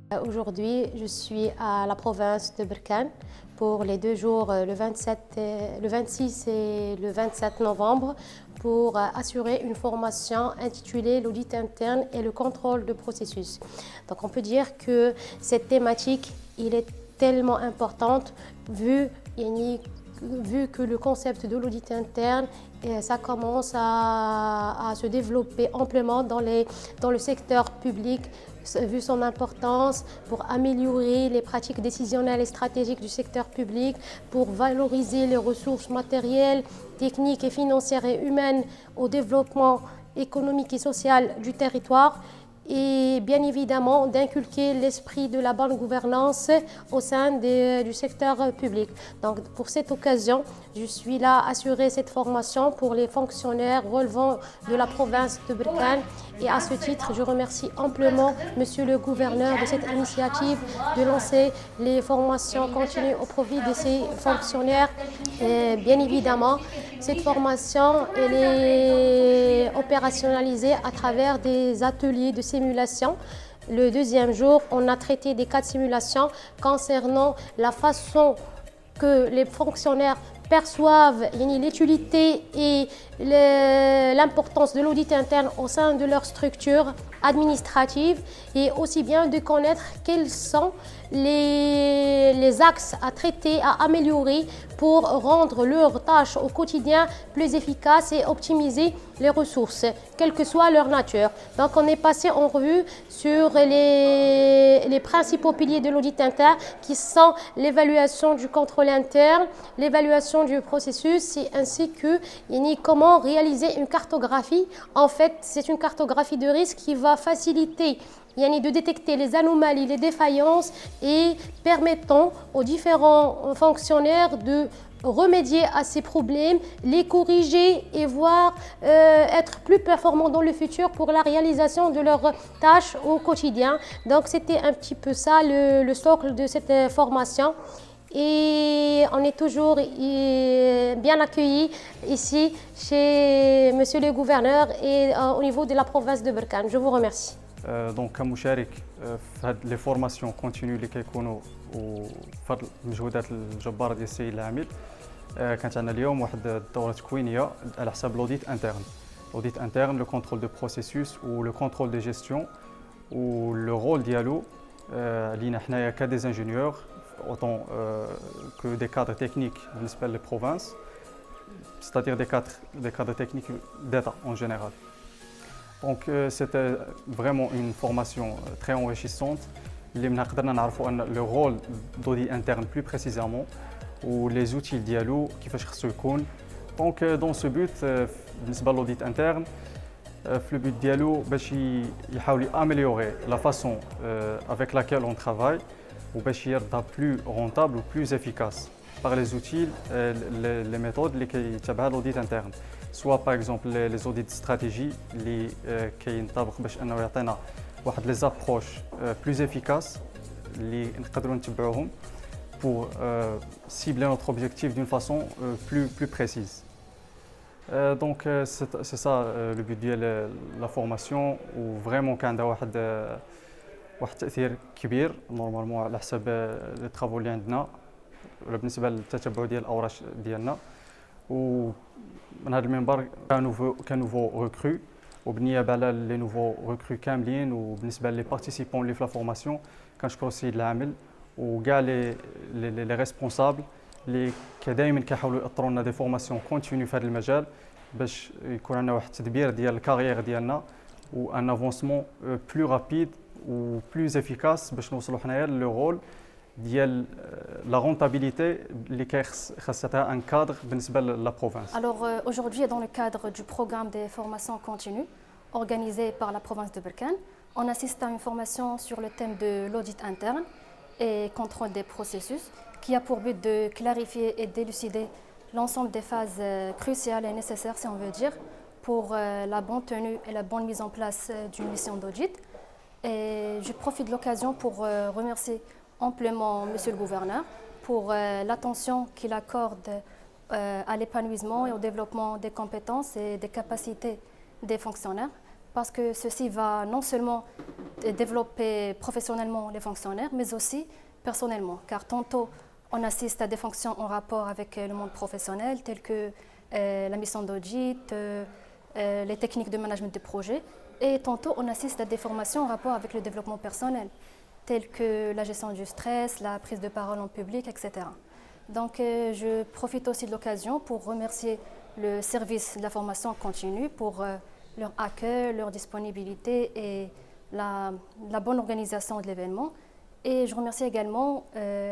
Aujourd'hui, je suis à la province de Berkane pour les 2 jours, le 26 et le 27 novembre, pour assurer une formation intitulée l'audit interne et le contrôle de processus. Donc on peut dire que cette thématique, il est tellement importante vu que le concept de l'audit interne, ça commence à se développer amplement dans le secteur public, vu son importance pour améliorer les pratiques décisionnelles et stratégiques du secteur public, pour valoriser les ressources matérielles, techniques et financières et humaines au développement économique et social du territoire, et bien évidemment d'inculquer l'esprit de la bonne gouvernance au sein du secteur public. Donc pour cette occasion, je suis là à assurer cette formation pour les fonctionnaires relevant de la province de Berkane, et à ce titre, je remercie amplement Monsieur le gouverneur de cette initiative de lancer les formations continues au profit de ces fonctionnaires. Et bien évidemment, cette formation elle est opérationnalisée à travers des ateliers de simulation. Le deuxième jour, on a traité des cas de simulation concernant la façon que les fonctionnaires perçoivent l'utilité et l'importance de l'audit interne au sein de leur structure administrative, et aussi bien de connaître quels sont les axes à traiter, à améliorer pour rendre leurs tâches au quotidien plus efficaces et optimiser les ressources, quelle que soit leur nature. Donc on est passé en revue sur les principaux piliers de l'audit interne, qui sont l'évaluation du contrôle interne, l'évaluation du processus, ainsi que comment réaliser une cartographie. En fait, c'est une cartographie de risque qui va faciliter de détecter les anomalies, les défaillances, et permettant aux différents fonctionnaires de remédier à ces problèmes, les corriger et voir être plus performants dans le futur pour la réalisation de leurs tâches au quotidien. Donc c'était un petit peu ça le socle de cette formation. Et on est toujours bien accueillis ici chez Monsieur le gouverneur et au niveau de la province de Berkane. Je vous remercie. دونك كمشارك في هاد لي فورماسيون كونتينيو اللي كيكونوا وفي المجهودات الجباره ديال السيد العامل، كانت عندنا اليوم واحد الدوره تكوينيه على حساب لوديت انترن. لوديت انترن لو كونترول دو بروسيسوس و لو كونترول دي جيستيون، و لو رول ديالو لينا حنايا كدي انجينيور autant que des cadres techniques بالنسبه للبروفانس، c'est-à-dire des cadres techniques d'État en général. Donc c'était vraiment une formation très enrichissante. اللي منها قدرنا نعرفوا ان le rôle d'audit interne plus précisément و les outils ديالو كيفاش خصو يكون. Donc dans ce but بالنسبه l'audit interne في le but ديالو باش يحاول améliorer la façon avec laquelle on travaille وباش يردها plus rentable ou plus efficace par les outils, les méthodes اللي كيتبعها l'audit interne. Soit par exemple les audits de stratégie اللي كينطبق باش انه يعطينا واحد لي زابروش plus efficaces اللي نقدروا نتبعوهم pour cibler notre objectif d'une façon plus précise. Donc c'est ça le but ديال la formation, و vraiment كان عندها واحد التاثير كبير نورمالمون على حساب لي طرافو اللي عندنا ولا بالنسبه للتتبع ديال الاوراق ديالنا. ومن هذا المنبر كنوفو ريكرو، وبالنيابه على لي نوفو ريكرو كاملين وبالنسبه لي بارتيسيبون اللي في لا فورماسيون، كنشكر السيد العامل وكاع لي ريسبونسابل اللي دائما كيحاولوا ياطروا لنا دي فورماسيون كونتينيو في هذا المجال باش يكون عندنا واحد التدبير ديال الكارير ديالنا و ان افونسمون بلو رابيد ou plus efficace باش نوصلوا حنايا لو رول ديال لا رونتابيليتي اللي خاصها ان كادر بالنسبه لا بروفانس. Alors aujourd'hui, dans le cadre du programme des formations continues organisé par la province de Berkane, on assiste à une formation sur le thème de l'audit interne et contrôle des processus, qui a pour but de clarifier et d'élucider l'ensemble des phases cruciales et nécessaires, si on veut dire, pour la bonne tenue et la bonne mise en place d'une mission d'audit. Et je profite de l'occasion pour remercier amplement Monsieur le gouverneur pour l'attention qu'il accorde à l'épanouissement et au développement des compétences et des capacités des fonctionnaires, parce que ceci va non seulement développer professionnellement les fonctionnaires, mais aussi personnellement, car tantôt on assiste à des fonctions en rapport avec le monde professionnel, telles que la mission d'audit, les techniques de management de projet, et tantôt on assiste à des formations en rapport avec le développement personnel, telles que la gestion du stress, la prise de parole en public, etc. Donc je profite aussi de l'occasion pour remercier le service de la formation continue pour leur accueil, leur disponibilité et la bonne organisation de l'événement. Et je remercie également